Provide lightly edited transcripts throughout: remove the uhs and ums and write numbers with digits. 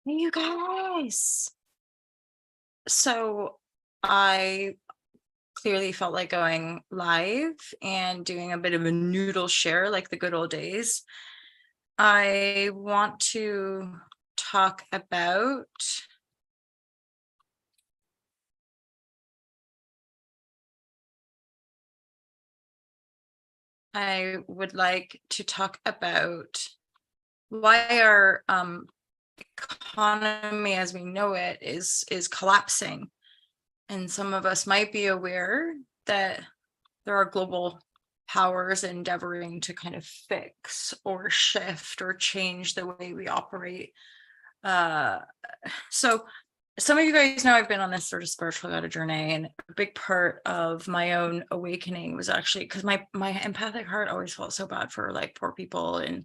Hey, you guys. So I clearly felt like going live and doing a bit of a noodle share like the good old days. I want to talk about, I would like to talk about why our economy as we know it is collapsing. And some of us might be aware that there are global powers endeavoring to kind of fix or shift or change the way we operate. Uh, so some of you guys know I've been on this sort of spiritual guided journey, and a big part of my own awakening was actually because my empathic heart always felt so bad for like poor people and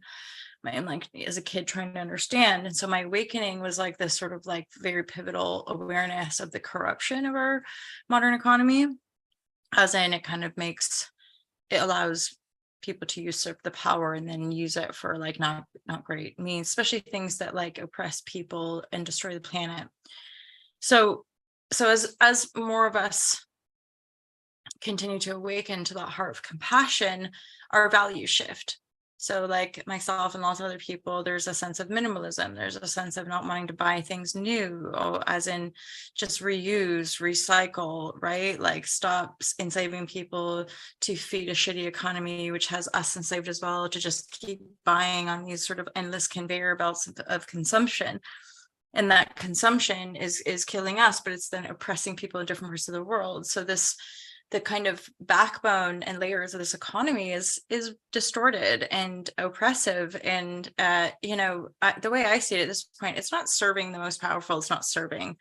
like as a kid trying to understand. And so my awakening was like this sort of like very pivotal awareness of the corruption of our modern economy, as in it allows people to usurp the power and then use it for like not great means, especially things that like oppress people and destroy the planet. So as more of us continue to awaken to that heart of compassion, our values shift. So, like myself and lots of other people, there's a sense of minimalism. There's a sense of not wanting to buy things new, as in just reuse, recycle, right? Like stop enslaving people to feed a shitty economy, which has us enslaved as well, to just keep buying on these sort of endless conveyor belts of consumption. And that consumption is killing us, but it's then oppressing people in different parts of the world. So the kind of backbone and layers of this economy is distorted and oppressive. And the way I see it at this point, it's not serving the most powerful, it's not serving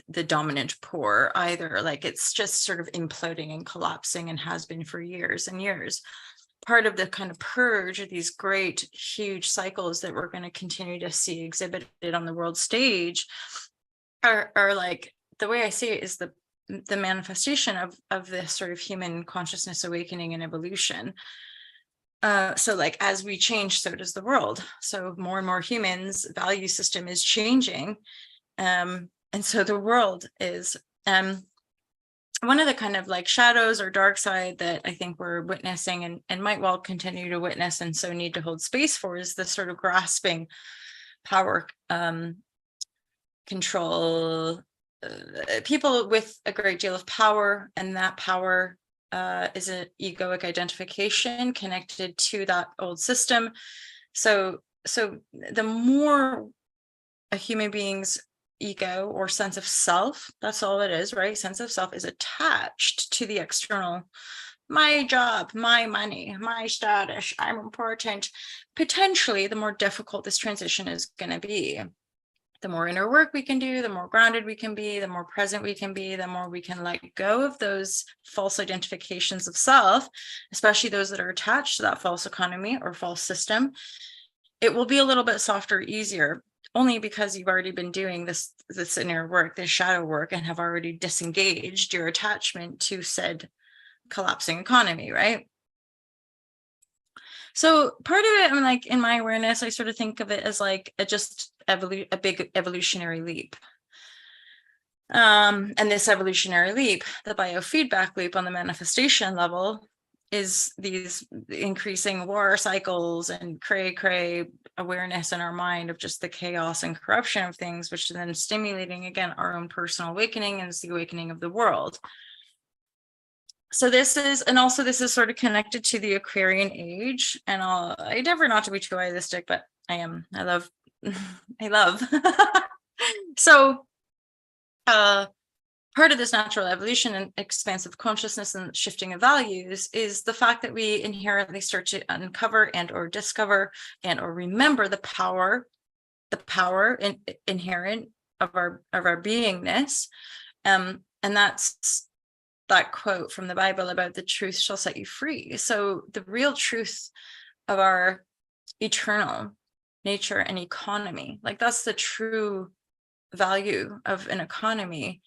the dominant poor either. Like it's just sort of imploding and collapsing, and has been for years and years. Part of the kind of purge of these great huge cycles that we're going to continue to see exhibited on the world stage are like, the way I see it is the manifestation of this sort of human consciousness awakening and evolution. So like as we change, so does the world. So more and more humans' value system is changing. And so the world is. One of the kind of like shadows or dark side that I think we're witnessing and might well continue to witness, and so need to hold space for, is this sort of grasping power, control, people with a great deal of power, and that power is an egoic identification connected to that old system. So the more a human being's ego or sense of self, that's all it is, right? Sense of self is attached to the external, my job, my money, my status, I'm important. Potentially, the more difficult this transition is going to be. The more inner work we can do, the more grounded we can be, the more present we can be, the more we can let go of those false identifications of self, especially those that are attached to that false economy or false system. It will be a little bit softer, easier, only because you've already been doing this inner work, this shadow work, and have already disengaged your attachment to said collapsing economy, right? So part of it, I'm like, in my awareness, I sort of think of it as like a big evolutionary leap. And this evolutionary leap, the biofeedback loop on the manifestation level, is these increasing war cycles and cray awareness in our mind of just the chaos and corruption of things, which then stimulating again our own personal awakening, and it's the awakening of the world. So this is sort of connected to the Aquarian age, and I endeavor not to be too idealistic, but I am. I love. So part of this natural evolution and expansive consciousness and shifting of values is the fact that we inherently start to uncover and or discover and or remember the power inherent of our beingness. And that's that quote from the Bible about the truth shall set you free. So the real truth of our eternal nature and economy, like that's the true value of an economy,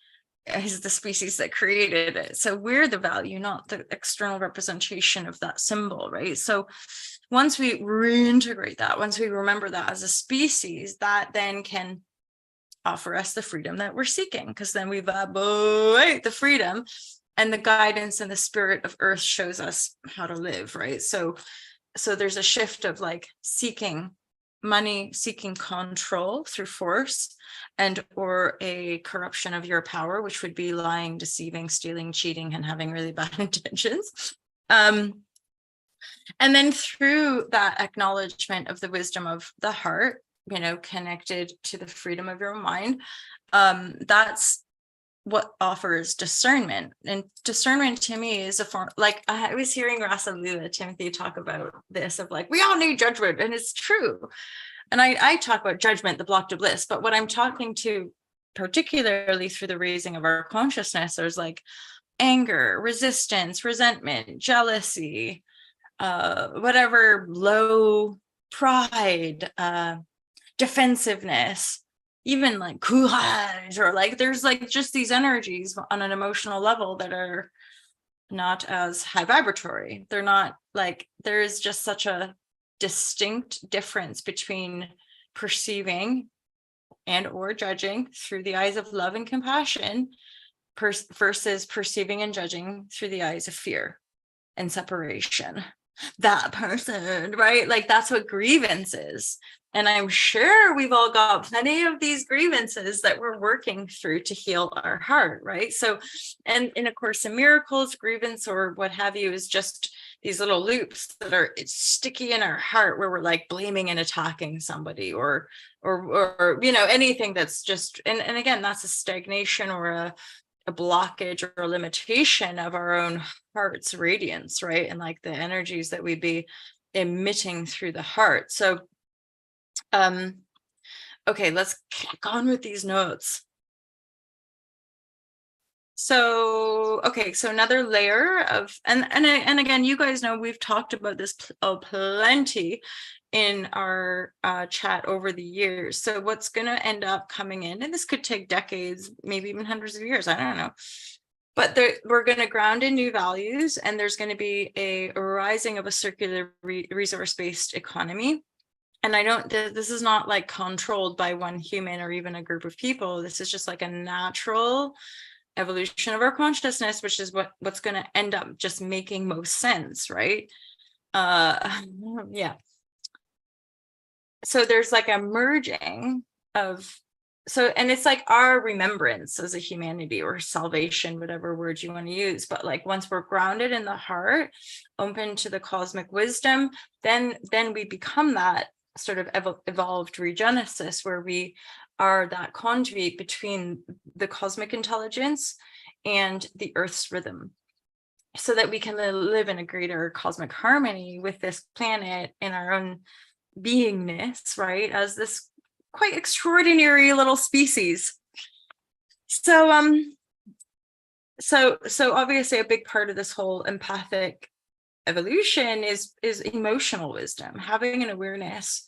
is the species that created it. So we're the value, not the external representation of that symbol, right? So once we reintegrate that, once we remember that as a species, that then can offer us the freedom that we're seeking, because then we vibrate the freedom, and the guidance and the spirit of earth shows us how to live, right? So there's a shift of like seeking money, seeking control through force, and or a corruption of your power, which would be lying, deceiving, stealing, cheating, and having really bad intentions. And then through that acknowledgement of the wisdom of the heart, connected to the freedom of your mind, that's what offers discernment. And discernment to me is a form, like I was hearing Rasa Lila Timothy talk about this, of like, we all need judgment, and it's true. And I talk about judgment, the block to bliss, but what I'm talking to particularly through the raising of our consciousness, there's like anger, resistance, resentment, jealousy, whatever, low pride, defensiveness, even like courage, or like there's like just these energies on an emotional level that are not as high vibratory. They're not like, there is just such a distinct difference between perceiving and or judging through the eyes of love and compassion versus perceiving and judging through the eyes of fear and separation. That person, right? Like that's what grievance is. And I'm sure we've all got plenty of these grievances that we're working through to heal our heart, right? So, and in A Course in Miracles, grievance or what have you is just these little loops that are sticky in our heart, where we're like blaming and attacking somebody, or anything that's just, and again, that's a stagnation or a blockage or a limitation of our own heart's radiance, right? And like the energies that we'd be emitting through the heart. So okay, let's kick on with these notes. So okay, so another layer of, and again, you guys know we've talked about this plenty in our chat over the years. So what's going to end up coming in, and this could take decades, maybe even hundreds of years, I don't know, but we're going to ground in new values, and there's going to be a rising of a circular resource-based economy. And this is not like controlled by one human or even a group of people. This is just like a natural evolution of our consciousness, which is what's going to end up just making most sense, right? Yeah. So there's like a merging of, and it's like our remembrance as a humanity, or salvation, whatever word you want to use. But like once we're grounded in the heart, open to the cosmic wisdom, then we become that sort of evolved regenesis, where we are that conduit between the cosmic intelligence and the earth's rhythm, so that we can live in a greater cosmic harmony with this planet and our own beingness, right, as this quite extraordinary little species. So obviously a big part of this whole empathic evolution is emotional wisdom, having an awareness.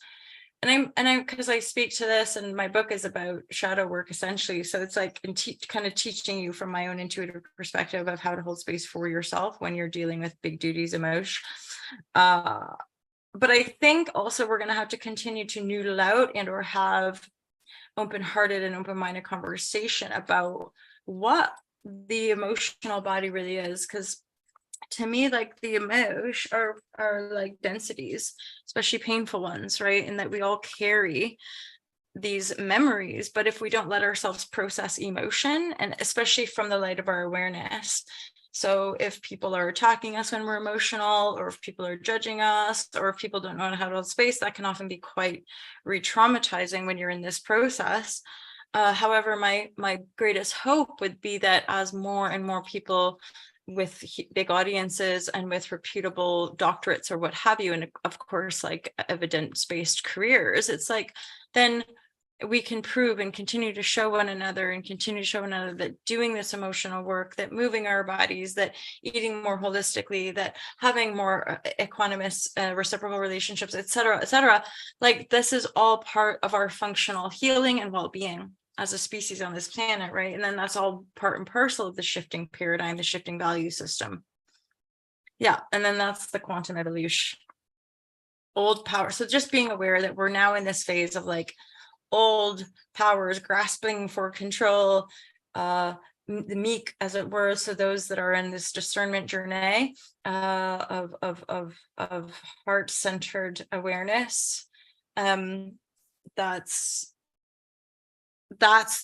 And I'm because I speak to this, and my book is about shadow work essentially. So it's like kind of teaching you from my own intuitive perspective of how to hold space for yourself when you're dealing with big duties emotion. But I think also we're going to have to continue to noodle out and or have open-hearted and open-minded conversation about what the emotional body really is, because to me, like the emotion are like densities, especially painful ones, right? And that we all carry these memories, but if we don't let ourselves process emotion, and especially from the light of our awareness. So if people are attacking us when we're emotional, or if people are judging us, or if people don't know how to hold space, that can often be quite re-traumatizing when you're in this process. However, my greatest hope would be that as more and more people with big audiences and with reputable doctorates or what have you, and of course like evidence-based careers, it's like then we can prove and continue to show one another that doing this emotional work, that moving our bodies, that eating more holistically, that having more equanimous reciprocal relationships, etc., like this is all part of our functional healing and well-being as a species on this planet, right? And then that's all part and parcel of the shifting paradigm, the shifting value system. Yeah, and then that's the quantum evolution, old power. So just being aware that we're now in this phase of like old powers grasping for control, the meek, as it were, so those that are in this discernment journey of heart-centered awareness. That's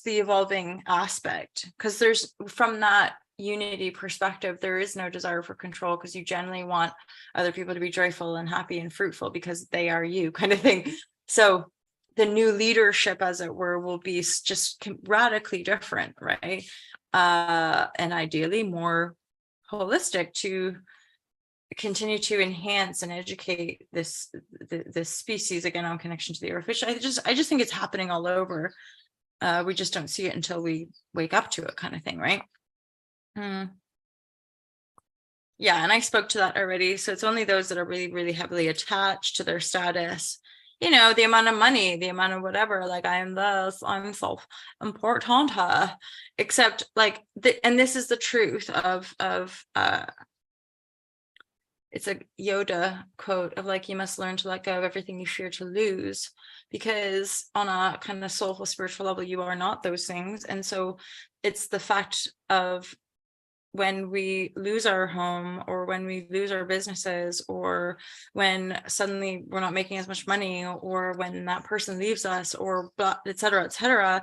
the evolving aspect, because there's, from that unity perspective, there is no desire for control, because you generally want other people to be joyful and happy and fruitful because they are you, kind of thing. So the new leadership, as it were, will be just radically different, right? And ideally more holistic, to continue to enhance and educate this species, again, on connection to the earth, which I just think it's happening all over. We just don't see it until we wake up to it, kind of thing, right? Yeah, and I spoke to that already. So it's only those that are really, really heavily attached to their status, the amount of money, the amount of whatever, like, I'm so important, except like, and this is the truth of it's a Yoda quote of like, you must learn to let go of everything you fear to lose, because on a kind of soulful spiritual level, you are not those things. And so it's the fact of, when we lose our home, or when we lose our businesses, or when suddenly we're not making as much money, or when that person leaves us, or et cetera,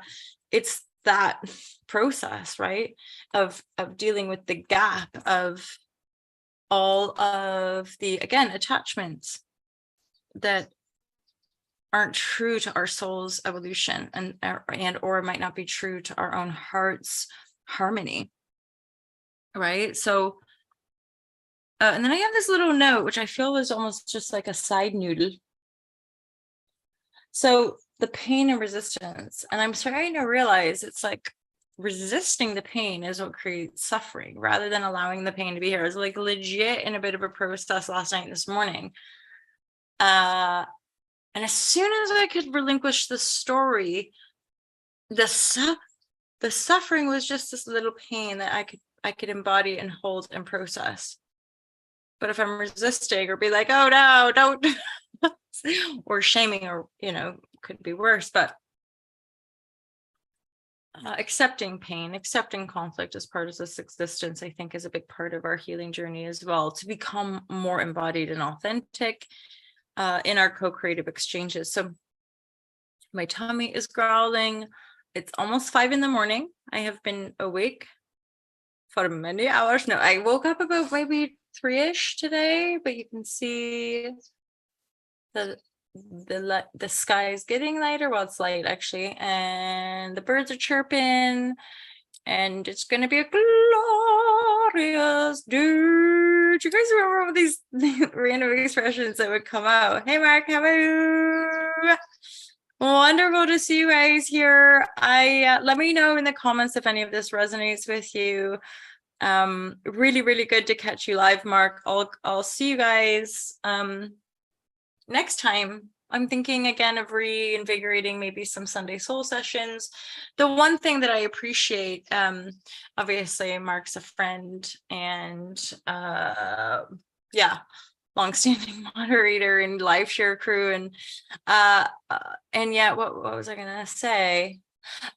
it's that process, right, of dealing with the gap of all of the, again, attachments that aren't true to our soul's evolution, and or might not be true to our own heart's harmony, right? So and then I have this little note, which I feel is almost just like a side noodle. So the pain and resistance, and I'm starting to realize it's like resisting the pain is what creates suffering, rather than allowing the pain to be here. I was like legit in a bit of a process last night and this morning. And as soon as I could relinquish the story, the suffering was just this little pain that I could embody and hold and process. But if I'm resisting, or be like, oh no, don't, or shaming, or could be worse, but accepting pain, accepting conflict as part of this existence, I think, is a big part of our healing journey as well, to become more embodied and authentic in our co-creative exchanges. So my tummy is growling. It's almost 5 a.m. I have been awake for many hours. No, I woke up about maybe 3-ish today, but you can see the sky is getting lighter. Well, it's light actually, and the birds are chirping, and it's gonna be a glorious day. Do you guys remember these random expressions that would come out? Hey Mark, how are you? Wonderful to see you guys here. Let me know in the comments if any of this resonates with you. Really, really good to catch you live, Mark. I'll see you guys next time. I'm thinking again of reinvigorating maybe some Sunday soul sessions. The one thing that I appreciate, obviously Mark's a friend, and longstanding moderator and live share crew, and what was I gonna say?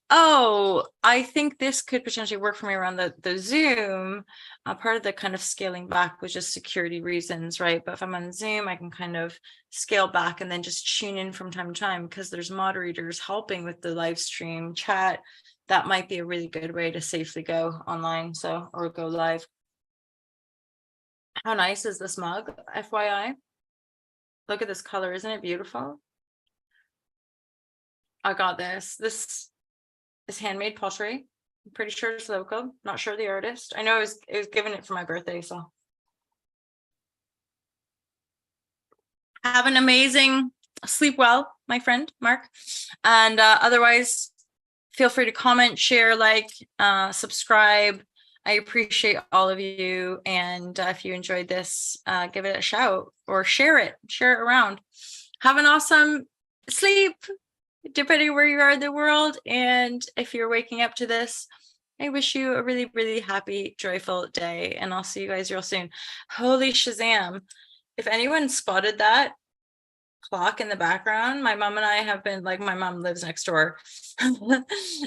Oh, I think this could potentially work for me around the Zoom. Part of the kind of scaling back was just security reasons, right? But if I'm on Zoom, I can kind of scale back and then just tune in from time to time, because there's moderators helping with the live stream chat. That might be a really good way to safely go online, or go live. How nice is this mug, FYI? Look at this color, isn't it beautiful? I got this. This is handmade pottery. I'm pretty sure it's local. Not sure the artist. I know it was given it for my birthday. So have an amazing sleep well, my friend Mark. And otherwise, feel free to comment, share, like, subscribe. I appreciate all of you. And if you enjoyed this, give it a shout or share it around. Have an awesome sleep, depending where you are in the world. And if you're waking up to this, I wish you a really, really happy, joyful day. And I'll see you guys real soon. Holy Shazam. If anyone spotted that, clock in the background. My mom and I have been like, my mom lives next door.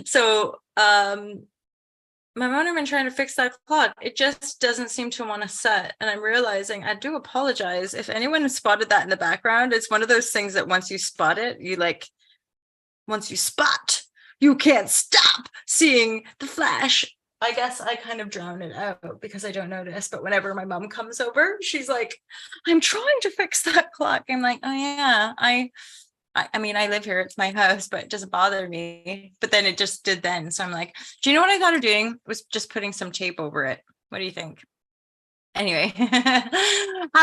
So my mom and I have been trying to fix that clock. It just doesn't seem to want to set. And I'm realizing, I do apologize if anyone has spotted that in the background. It's one of those things that once you spot it, once you spot, you can't stop seeing the flash. I guess I kind of drown it out because I don't notice. But whenever my mom comes over, she's like, I'm trying to fix that clock. I'm like, oh yeah, I mean, I live here, it's my house, but it doesn't bother me. But then it just did then. So I'm like, do you know what I thought of doing? Was just putting some tape over it. What do you think? Anyway.